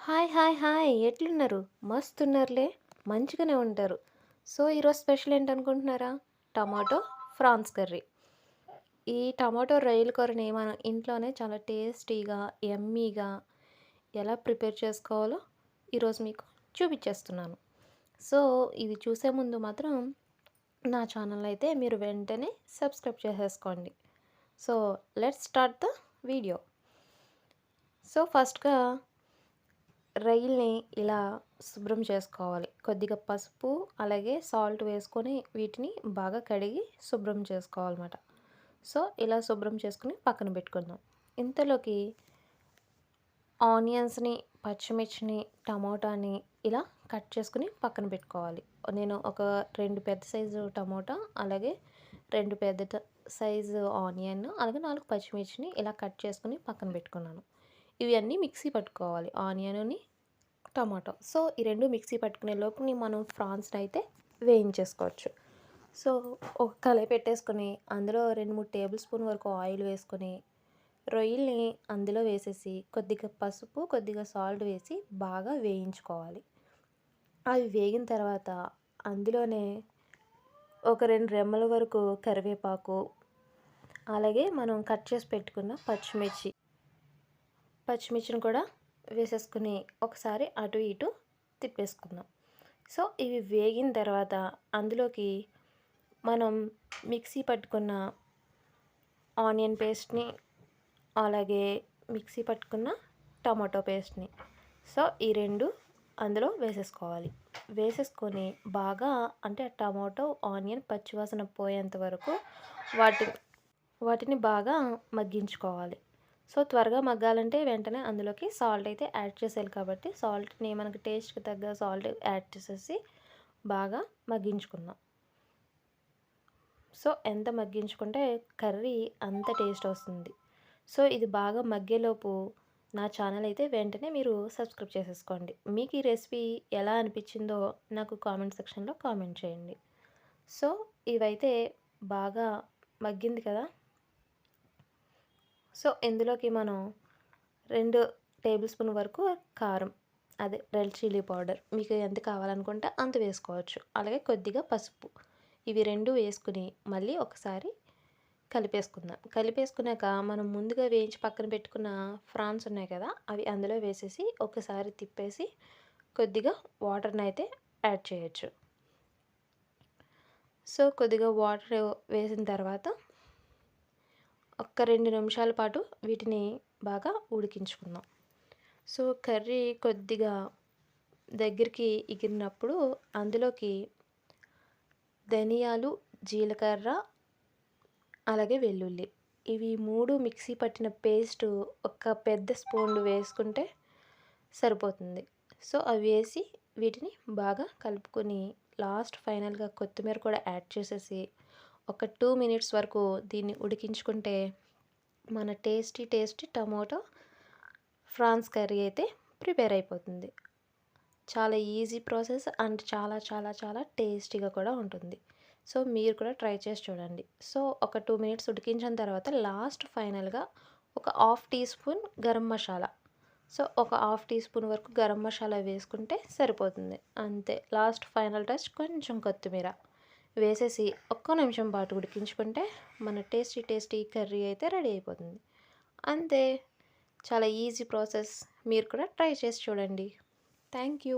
Hi hi hi ఎట్లున్నారు? మస్తున్నారులే. మంచిగానే ఉంటారు. సో, ఈరోజు స్పెషల్ ఏంటనుకుంటున్నారా? Tomato prawns curry. ఈ టమాటో రొయ్యల కూరని మనం ఇంట్లోనే చాలా టేస్టీగా, యమ్మీగా ఎలా ప్రిపేర్ చేసుకోవాలో ఈరోజు మీకు చూపించేస్తున్నాను. సో, ఇది చూసే ముందు మాత్రం నా ఛానల్ అయితే మీరు వెంటనే సబ్స్క్రైబ్ చేసేసుకోండి. So, let's start the video. So, ఫస్ట్‌గా రొయ్యల్ని ఇలా శుభ్రం చేసుకోవాలి. కొద్దిగా పసుపు, అలాగే సాల్ట్ వేసుకొని వీటిని బాగా కడిగి శుభ్రం చేసుకోవాలన్నమాట. సో, ఇలా శుభ్రం చేసుకొని పక్కన పెట్టుకుందాం. ఇంతలోకి ఆనియన్స్‌ని, పచ్చిమిర్చిని, టమోటాని ఇలా కట్ చేసుకొని పక్కన పెట్టుకోవాలి. నేను ఒక 2 పెద్ద సైజు టమోటా, అలాగే 2 పెద్ద సైజు ఆనియన్, అలాగే 4 పచ్చిమిర్చిని ఇలా కట్ చేసుకొని పక్కన పెట్టుకున్నాను. ఇవి అన్నీ మిక్సీ పట్టుకోవాలి. ఆనియనుని, టమాటో. సో, ఈ 2 మిక్సీ పట్టుకునే లోపుని మనం ఫ్రాన్స్‌నయితే వేయించేసుకోవచ్చు. సో, ఒక కళాయి పెట్టేసుకొని అందులో 2, 3 టేబుల్ స్పూన్ వరకు ఆయిల్ వేసుకొని, రొయ్యల్ని అందులో వేసేసి కొద్దిగా పసుపు, కొద్దిగా సాల్ట్ వేసి బాగా వేయించుకోవాలి. అవి వేగిన తర్వాత అందులోనే ఒక 2 రెమ్మల వరకు కరివేపాకు, అలాగే మనం కట్ చేసి పెట్టుకున్న పచ్చిమిర్చిని కూడా వేసేసుకుని ఒకసారి అటు ఇటు తిప్పేసుకుందాం. సో, ఇవి వేగిన తర్వాత అందులోకి మనం మిక్సీ పట్టుకున్న ఆనియన్ పేస్ట్‌ని, అలాగే మిక్సీ పట్టుకున్న టమాటో పేస్ట్‌ని, సో, ఈ 2 అందులో వేసేసుకోవాలి. వేసేసుకొని బాగా అంటే టమాటో, ఆనియన్ పచ్చివాసన పోయేంత వరకు వాటి వాటిని బాగా మగ్గించుకోవాలి. సో, త్వరగా మగ్గాలంటే వెంటనే అందులోకి సాల్ట్ అయితే యాడ్ చేసేయాలి కాబట్టి సాల్ట్‌ని మనకి టేస్ట్‌కి తగ్గ సాల్ట్ యాడ్ చేసేసి బాగా మగ్గించుకుందాం. సో, ఎంత మగ్గించుకుంటే కర్రీ అంత టేస్ట్ వస్తుంది. సో, ఇది బాగా మగ్గేలోపు నా ఛానల్ అయితే వెంటనే మీరు సబ్స్క్రైబ్ చేసేసుకోండి. మీకు ఈ రెసిపీ ఎలా అనిపించిందో నాకు కామెంట్ సెక్షన్‌లో కామెంట్ చేయండి. సో, ఇవైతే బాగా మగ్గింది కదా! సో, ఇందులోకి మనం 2 టేబుల్ స్పూన్ వరకు కారం, అదే రెడ్ చిల్లీ పౌడర్ మీకు ఎంత కావాలనుకుంటే అంత వేసుకోవచ్చు. అలాగే కొద్దిగా పసుపు. ఇవి 2 వేసుకుని మళ్ళీ ఒకసారి కలిపేసుకుందాం. కలిపేసుకున్నాక మనం ముందుగా వేయించి పక్కన పెట్టుకున్న ఫ్రాన్స్ ఉన్నాయి కదా! అవి అందులో వేసేసి ఒకసారి తిప్పేసి కొద్దిగా వాటర్‌నైతే యాడ్ చేయొచ్చు. సో, కొద్దిగా వాటర్ వేసిన తర్వాత ఒక్క 2 నిమిషాల పాటు వీటిని బాగా ఉడికించుకుందాం. సో, కర్రీ కొద్దిగా దగ్గరికి ఎగిరినప్పుడు అందులోకి ధనియాలు, జీలకర్ర, అలాగే వెల్లుల్లి ఇవి 3 మిక్సీ పట్టిన పేస్టు ఒక పెద్ద స్పూన్‌లు వేసుకుంటే సరిపోతుంది. సో, అవి వేసి వీటిని బాగా కలుపుకొని లాస్ట్ ఫైనల్‌గా కొత్తిమీర కూడా యాడ్ చేసేసి ఒక 2 మినిట్స్ వరకు దీన్ని ఉడికించుకుంటే మన టేస్టీ టమోటో ఫ్రాన్స్ కర్రీ అయితే ప్రిపేర్ అయిపోతుంది. చాలా ఈజీ ప్రాసెస్ అండ్ చాలా టేస్టీగా కూడా ఉంటుంది. సో, మీరు కూడా ట్రై చేసి చూడండి. సో, ఒక 2 మినిట్స్ ఉడికించిన తర్వాత లాస్ట్ ఫైనల్‌గా ఒక half teaspoon garam masala. So, ఒక హాఫ్ టీ స్పూన్ వరకు గరం మసాలా వేసుకుంటే సరిపోతుంది. అంతే లాస్ట్ ఫైనల్ టచ్ కొంచెం కొత్తిమీర వేసేసి ఒక్క నిమిషం పాటు ఉడికించుకుంటే మన టేస్టీ కర్రీ అయితే రెడీ అయిపోతుంది. అంతే. చాలా ఈజీ ప్రాసెస్. మీరు కూడా ట్రై చేసి చూడండి. Thank you.